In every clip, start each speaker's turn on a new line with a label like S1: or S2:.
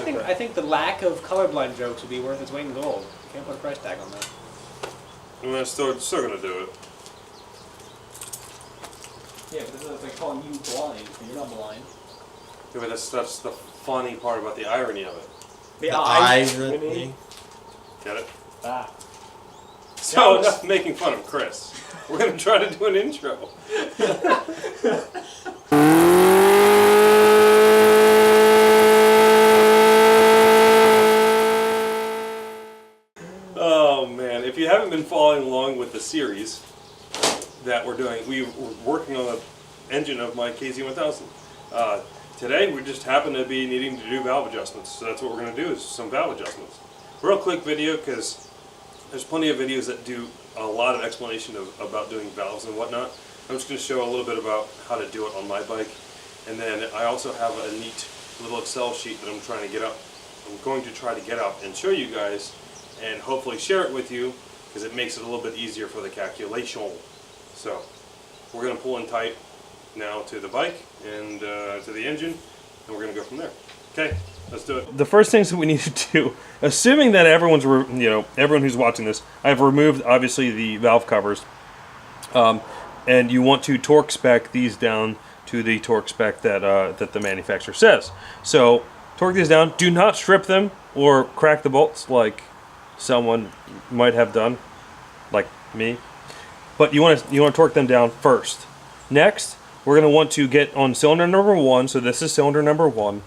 S1: I think the lack of colorblind jokes would be worth its weight in gold. You can't put a price tag on that.
S2: And they're still gonna do it.
S1: Yeah, but this is like calling you blind, but you're not blind.
S2: Yeah, but that's the funny part about the irony of it.
S1: The irony.
S2: Get it?
S1: Ah.
S2: So enough making fun of Chris. We're gonna try to do an intro. Oh man, if you haven't been following along with the series that we're doing, we're working on the engine of my KZ1000. Today we just happen to be needing to do valve adjustments, so that's what we're going to do, is some valve adjustments. Real quick video, because there's plenty of videos that do a lot of explanation about doing valves and whatnot. I'm just going to show a little bit about how to do it on my bike, and then I also have a neat little Excel sheet that I'm trying to get up. I'm going to try to get up and show you guys, and hopefully share it with you, because it makes it a little bit easier for the calculation. So we're going to pull in tight now to the bike and to the engine, and we're going to go from there. Okay, let's do it. The first things that we need to do, assuming that everyone's, everyone who's watching this, I've removed obviously the valve covers, and you want to torque spec these down to the torque spec that that the manufacturer says. So torque these down. Do not strip them or crack the bolts like someone might have done, like me. But you want to torque them down first. Next, we're going to want to get on cylinder number 1, so this is cylinder number 1,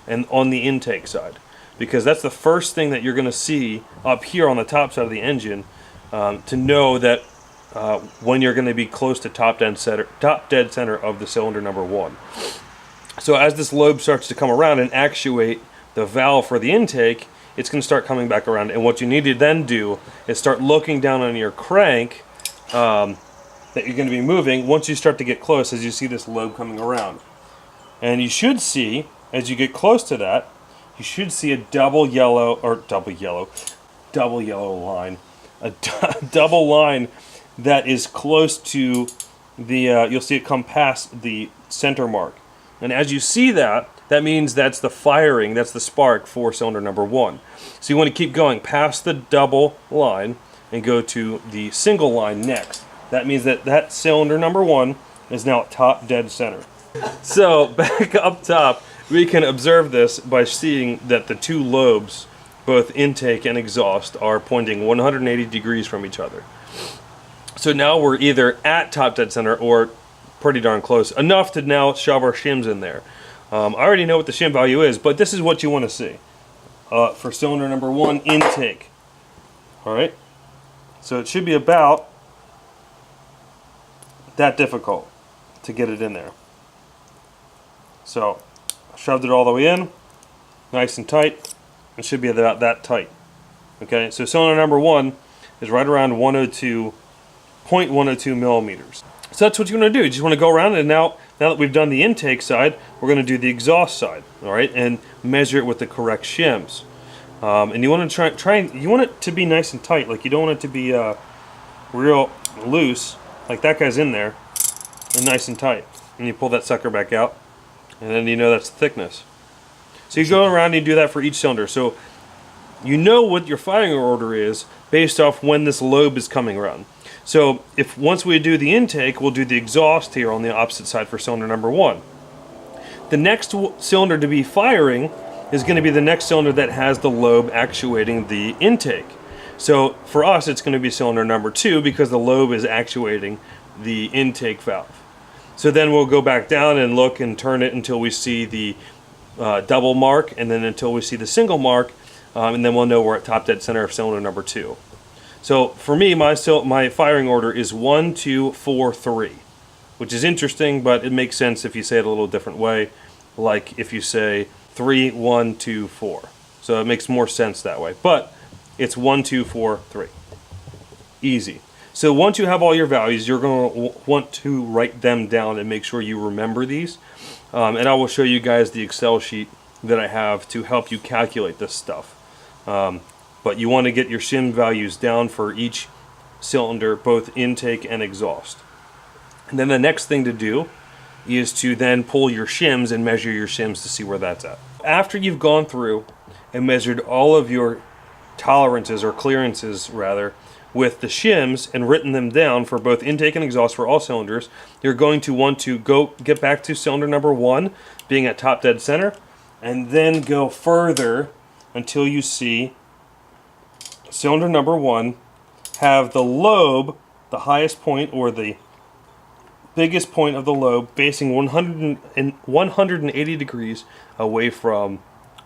S2: and on the intake side, because that's the first thing that you're going to see up here on the top side of the engine, to know that when you're going to be close to top dead center of the cylinder number 1. So as this lobe starts to come around and actuate the valve for the intake, it's going to start coming back around, and what you need to then do is start looking down on your crank that you're going to be moving once you start to get close, as you see this lobe coming around. And you should see, as you get close to that, you should see a double yellow line. A double line that is close to the, you'll see it come past the center mark. And as you see that, that means that's the firing, that's the spark for cylinder number 1. So you want to keep going past the double line and go to the single line next. That means that cylinder number 1 is now at top dead center. So back up top, we can observe this by seeing that the two lobes, both intake and exhaust, are pointing 180 degrees from each other. So now we're either at top dead center or pretty darn close, enough to now shove our shims in there. I already know what the shim value is, but this is what you want to see for cylinder number 1 intake. Alright, so it should be about that difficult to get it in there. So I shoved it all the way in, nice and tight. It should be about that tight. Okay, so cylinder number 1 is right around 0.102 millimeters. So that's what you're going to do. You just want to go around, and now that we've done the intake side, we're going to do the exhaust side, all right, and measure it with the correct shims. And you want to you want it to be nice and tight. Like, you don't want it to be real loose, like that guy's in there, and nice and tight. And you pull that sucker back out, and then you know that's the thickness. So you go around and you do that for each cylinder. So you know what your firing order is based off when this lobe is coming around. So if once we do the intake, we'll do the exhaust here on the opposite side for cylinder number 1. The next cylinder to be firing is going to be the next cylinder that has the lobe actuating the intake. So for us, it's going to be cylinder number 2, because the lobe is actuating the intake valve. So then we'll go back down and look and turn it until we see the double mark, and then until we see the single mark, and then we'll know we're at top dead center of cylinder number 2. So for me, my firing order is 1, 2, 4, 3, which is interesting, but it makes sense if you say it a little different way, like if you say 3, 1, 2, 4. So it makes more sense that way. But it's 1, 2, 4, 3. Easy. So once you have all your values, you're going to want to write them down and make sure you remember these. And I will show you guys the Excel sheet that I have to help you calculate this stuff. But you want to get your shim values down for each cylinder, both intake and exhaust. And then the next thing to do is to then pull your shims and measure your shims to see where that's at. After you've gone through and measured all of your tolerances, or clearances rather, with the shims and written them down for both intake and exhaust for all cylinders, you're going to want to get back to cylinder number 1 being at top dead center, and then go further until you see cylinder number 1 have the lobe, the highest point or the biggest point of the lobe, facing 180 degrees away from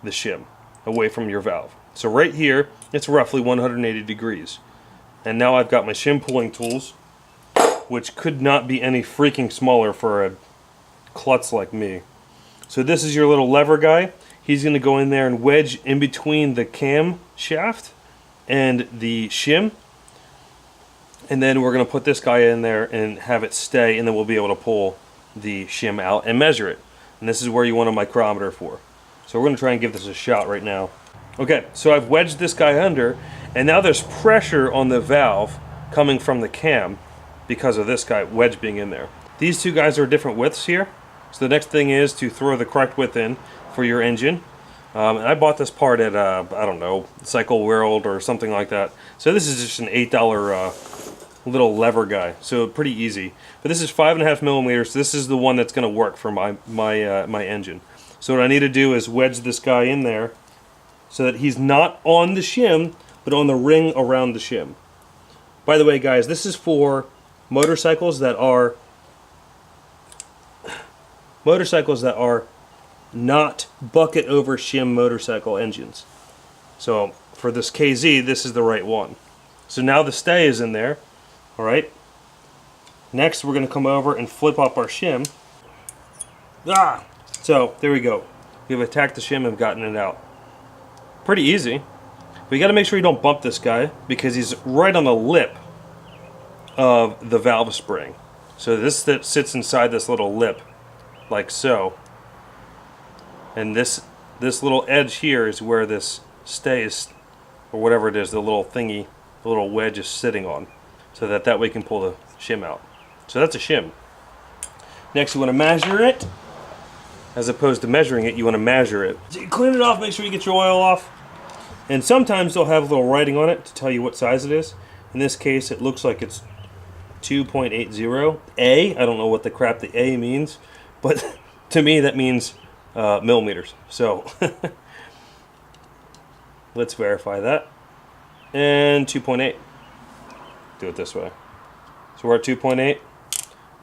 S2: the shim, away from your valve. So right here, it's roughly 180 degrees. And now I've got my shim pulling tools, which could not be any freaking smaller for a klutz like me. So this is your little lever guy. He's going to go in there and wedge in between the cam shaft and the shim. And then we're going to put this guy in there and have it stay, and then we'll be able to pull the shim out and measure it. And this is where you want a micrometer for. So we're going to try and give this a shot right now. Okay, so I've wedged this guy under, and now there's pressure on the valve coming from the cam because of this guy wedge being in there. These two guys are different widths here. So the next thing is to throw the correct width in for your engine. And I bought this part at, I don't know, Cycle World or something like that. So this is just an $8 little lever guy, so pretty easy. But this is 5.5 millimeters. So this is the one that's going to work for my engine. So what I need to do is wedge this guy in there so that he's not on the shim, but on the ring around the shim. By the way, guys, this is for motorcycles that are not bucket over shim motorcycle engines. So for this KZ, this is the right one. So now the stay is in there. All right. Next, we're going to come over and flip up our shim. So there we go. We've attacked the shim and gotten it out. Pretty easy. But you got to make sure you don't bump this guy because he's right on the lip of the valve spring. So this sits inside this little lip, like so. And this little edge here is where this stays, or whatever it is, the little thingy, the little wedge is sitting on, so that way you can pull the shim out. So that's a shim. Next, you want to measure it. As opposed to measuring it, you want to measure it. So you clean it off, make sure you get your oil off. And sometimes they'll have a little writing on it to tell you what size it is. In this case, it looks like it's 2.80 A. I don't know what the crap the A means, but to me that means millimeters. So let's verify that. And 2.8. Do it this way. So we're at 2.8.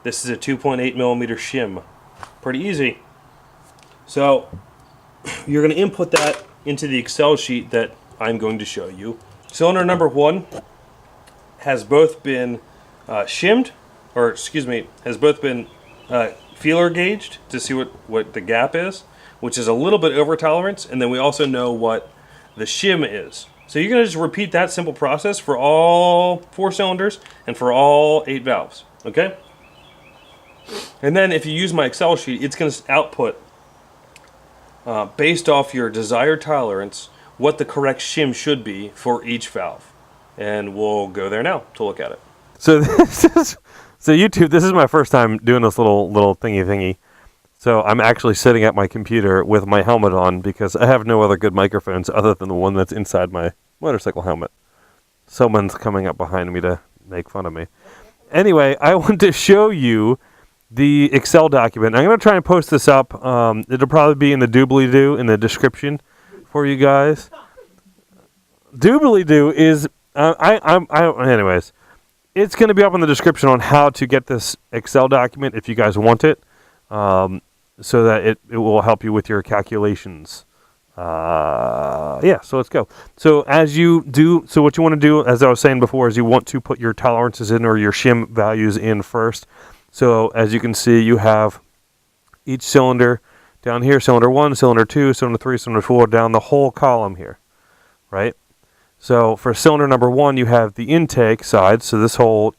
S2: This is a 2.8 millimeter shim. Pretty easy. So you're going to input that into the Excel sheet that I'm going to show you. Cylinder number 1 has both been shimmed, or excuse me, has both been feeler gauged to see what the gap is, which is a little bit over tolerance, and then we also know what the shim is. So you're going to just repeat that simple process for all 4 cylinders and for all 8 valves, okay? And then if you use my Excel sheet, it's going to output, based off your desired tolerance, what the correct shim should be for each valve. And we'll go there now to look at it. So YouTube, this is my first time doing this little thingy. So I'm actually sitting at my computer with my helmet on because I have no other good microphones other than the one that's inside my motorcycle helmet. Someone's coming up behind me to make fun of me. Anyway, I want to show you the Excel document. I'm going to try and post this up. It'll probably be in the doobly-doo in the description for you guys. Doobly-doo is... anyways, it's going to be up in the description on how to get this Excel document if you guys want it. So that it will help you with your calculations. Yeah, so let's go. So what you want to do, as I was saying before, is you want to put your tolerances in, or your shim values in first. So as you can see, you have each cylinder down here, cylinder 1, cylinder 2, cylinder 3, cylinder 4, down the whole column here, right? So for cylinder number 1, you have the intake side. So this whole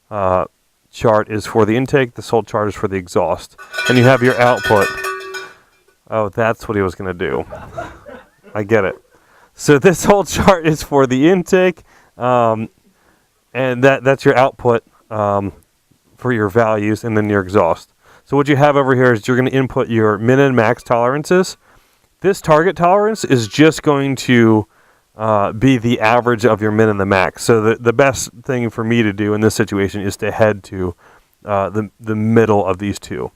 S2: chart is for the intake. This whole chart is for the exhaust. And you have your output. Oh, that's what he was going to do. I get it. So this whole chart is for the intake, and that's your output for your values, and then your exhaust. So what you have over here is you're going to input your min and max tolerances
S3: this target tolerance is just going to be the average of your min and the max. So the best thing for me to do in this situation is to head to the middle of these two.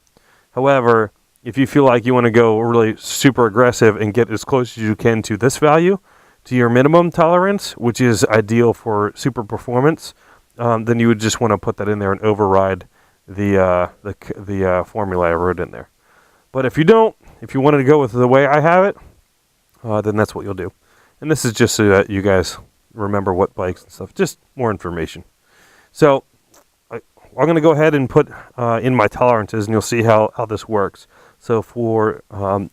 S3: However, if you feel like you want to go really super aggressive and get as close as you can to this value, to your minimum tolerance, which is ideal for super performance, then you would just want to put that in there and override the formula I wrote in there. But if you don't, if you wanted to go with the way I have it, then that's what you'll do. And this is just so that you guys remember what bikes and stuff, just more information. So I'm going to go ahead and put in my tolerances, and you'll see how this works. So for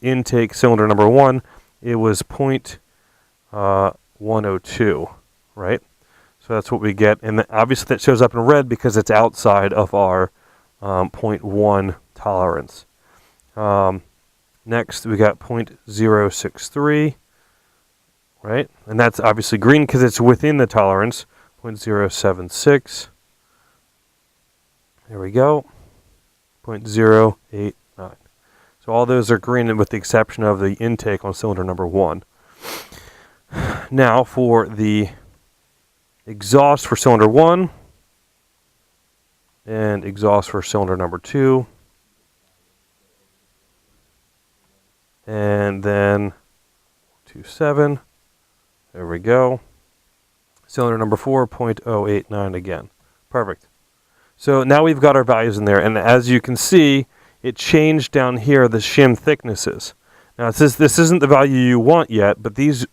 S3: intake cylinder number 1, it was 0.102, right? So that's what we get. And obviously that shows up in red because it's outside of our 0.1 tolerance. Next, we got 0.063, right? And that's obviously green because it's within the tolerance. 0.076. There we go. 0.089. So all those are green with the exception of the intake on cylinder number 1. Now for the exhaust for cylinder 1 and exhaust for cylinder number 2. And then 2.7. There we go. Cylinder number 4, 0.089 again. Perfect. So now we've got our values in there, and as you can see, it changed down here the shim thicknesses. Now it says this isn't the value you want yet, but these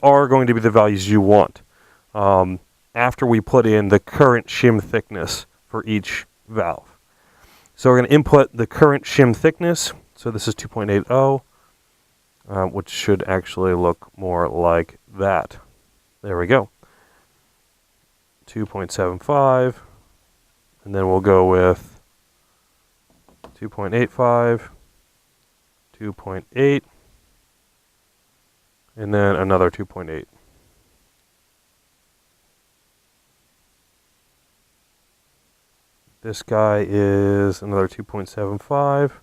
S3: are going to be the values you want after we put in the current shim thickness for each valve. So we're going to input the current shim thickness. So this is 2.80. Which should actually look more like that. There we go. 2.75. And then we'll go with 2.85, 2.8, and then another 2.8. This guy is another 2.75.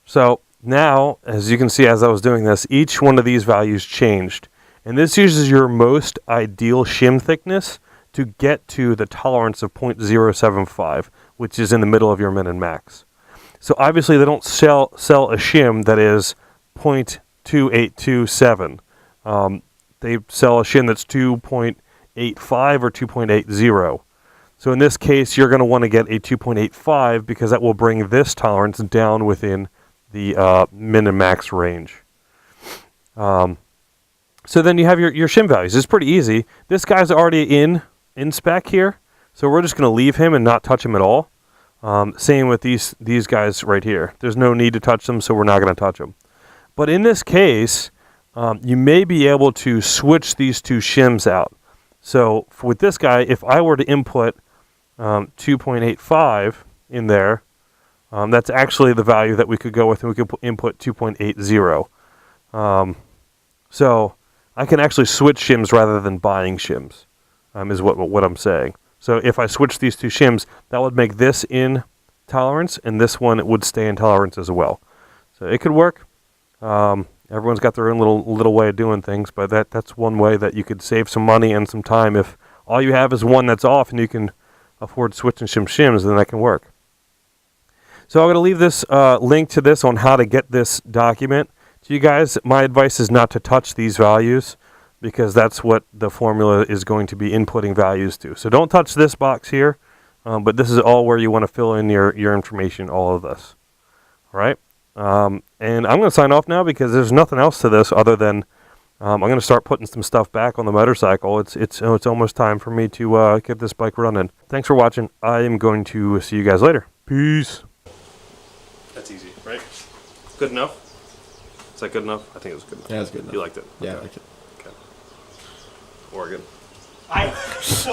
S3: So now, as you can see as I was doing this, each one of these values changed. And this uses your most ideal shim thickness to get to the tolerance of 0.075, which is in the middle of your min and max. So obviously they don't sell a shim that is 0.2827. They sell a shim that's 2.85 or 2.80. So in this case, you're going to want to get a 2.85 because that will bring this tolerance down within the min and max range. So then you have your shim values. It's pretty easy. This guy's already in spec here, so we're just going to leave him and not touch him at all. Same with these guys right here. There's no need to touch them, so we're not going to touch them. But in this case, you may be able to switch these two shims out. So with this guy, if I were to input 2.85 in there, that's actually the value that we could go with, and we could input 2.80. So I can actually switch shims rather than buying shims, is what I'm saying. So if I switch these two shims, that would make this in tolerance, and this one would stay in tolerance as well. So it could work. Everyone's got their own little way of doing things, but that's one way that you could save some money and some time. If all you have is one that's off and you can afford switching shims, then that can work. So I'm going to leave this link to this on how to get this document to you guys. My advice is not to touch these values because that's what the formula is going to be inputting values to. So don't touch this box here, but this is all where you want to fill in your information, all of this. All right? And I'm going to sign off now because there's nothing else to this other than I'm going to start putting some stuff back on the motorcycle. It's almost time for me to get this bike running. Thanks for watching. I am going to see you guys later. Peace. That's easy, right? Good enough? Is that good enough? I think it was good enough.
S4: Yeah, it's good enough.
S3: You liked it?
S4: Yeah,
S3: Okay.
S4: I like it.
S3: Okay. Oregon.
S1: I so